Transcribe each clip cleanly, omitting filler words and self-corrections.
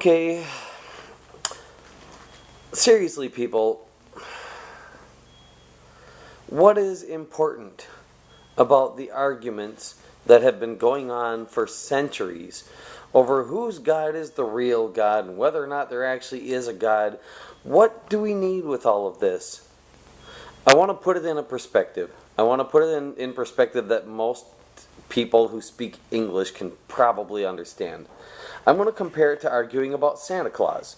Okay, seriously, people, what is important about the arguments that have been going on for centuries over whose God is the real God and whether or not there actually is a God? What do we need with all of this? I want to put it in a perspective. I want to put it in perspective that most people who speak English can probably understand. I'm going to compare it to arguing about Santa Claus.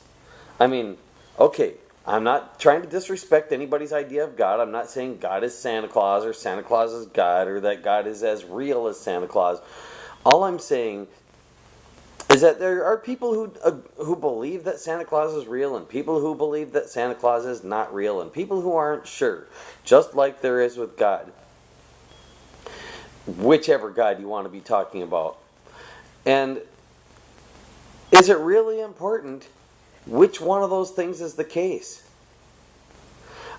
I mean, okay, I'm not trying to disrespect anybody's idea of God. I'm not saying God is Santa Claus or Santa Claus is God or that God is as real as Santa Claus. All I'm saying is that there are people who believe that Santa Claus is real and people who believe that Santa Claus is not real and people who aren't sure, just like there is with God. Whichever God you want to be talking about. And is it really important which one of those things is the case?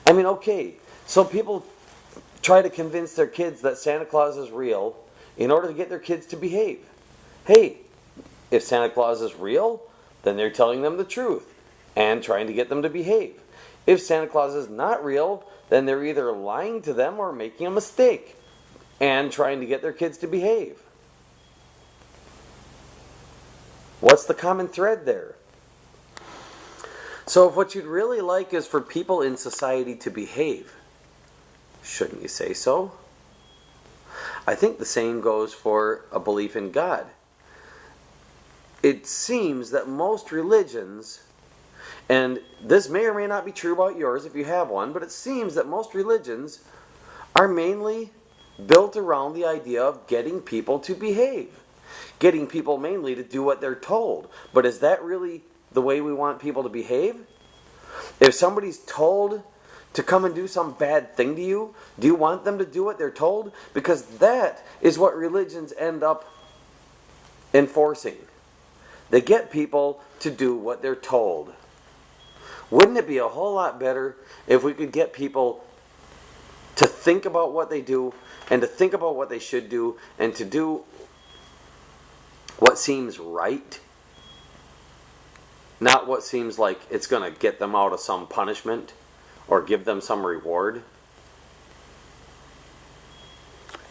I mean, okay, so people try to convince their kids that Santa Claus is real in order to get their kids to behave. Hey, if Santa Claus is real, then they're telling them the truth and trying to get them to behave. If Santa Claus is not real, then they're either lying to them or making a mistake and trying to get their kids to behave. What's the common thread there? So if what you'd really like is for people in society to behave, shouldn't you say so? I think the same goes for a belief in God. It seems that most religions, and this may or may not be true about yours if you have one, but it seems that most religions are mainly built around the idea of getting people to behave. Getting people mainly to do what they're told. But is that really the way we want people to behave? If somebody's told to come and do some bad thing to you, do you want them to do what they're told? Because that is what religions end up enforcing. They get people to do what they're told. Wouldn't it be a whole lot better if we could get people to think about what they do and to think about what they should do and to do what seems right, not what seems like it's going to get them out of some punishment or give them some reward?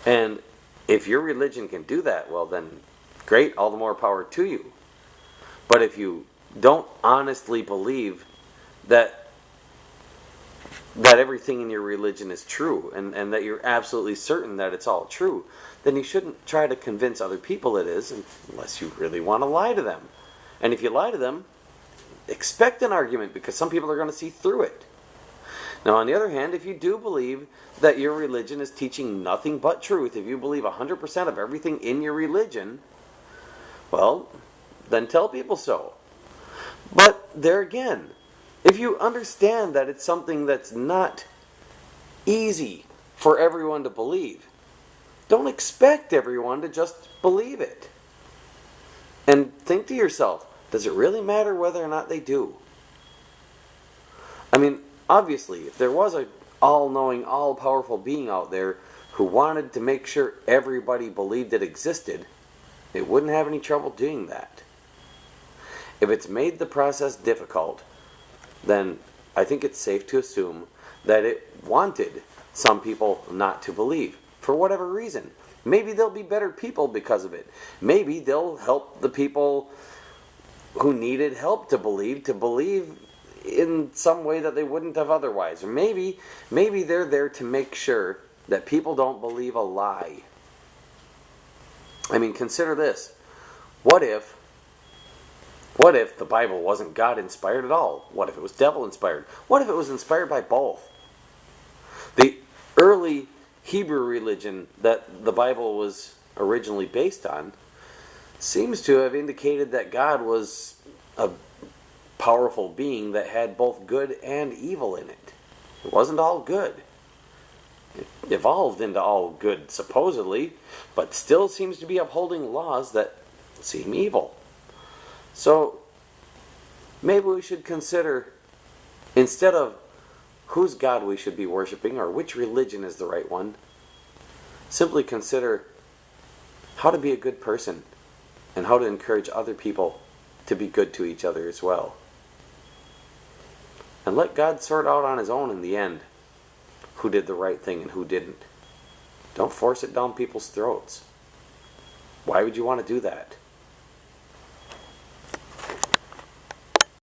And if your religion can do that, well then, great, all the more power to you. But if you don't honestly believe that everything in your religion is true and that you're absolutely certain that it's all true, then you shouldn't try to convince other people it is unless you really want to lie to them. And if you lie to them, expect an argument because some people are going to see through it. Now, on the other hand, if you do believe that your religion is teaching nothing but truth, if you believe 100% of everything in your religion, well, then tell people so. But there again, if you understand that it's something that's not easy for everyone to believe, don't expect everyone to just believe it. And think to yourself, does it really matter whether or not they do? I mean, obviously, if there was an all-knowing, all-powerful being out there who wanted to make sure everybody believed it existed, it wouldn't have any trouble doing that. If it's made the process difficult, then I think it's safe to assume that it wanted some people not to believe, for whatever reason. Maybe they'll be better people because of it. Maybe they'll help the people who needed help to believe in some way that they wouldn't have otherwise. Or maybe they're there to make sure that people don't believe a lie. I mean, consider this. What if the Bible wasn't God-inspired at all? What if it was devil-inspired? What if it was inspired by both? The early Hebrew religion that the Bible was originally based on seems to have indicated that God was a powerful being that had both good and evil in it. It wasn't all good. It evolved into all good, supposedly, but still seems to be upholding laws that seem evil. So, maybe we should consider, instead of whose God we should be worshiping or which religion is the right one, simply consider how to be a good person and how to encourage other people to be good to each other as well. And let God sort out on his own in the end who did the right thing and who didn't. Don't force it down people's throats. Why would you want to do that?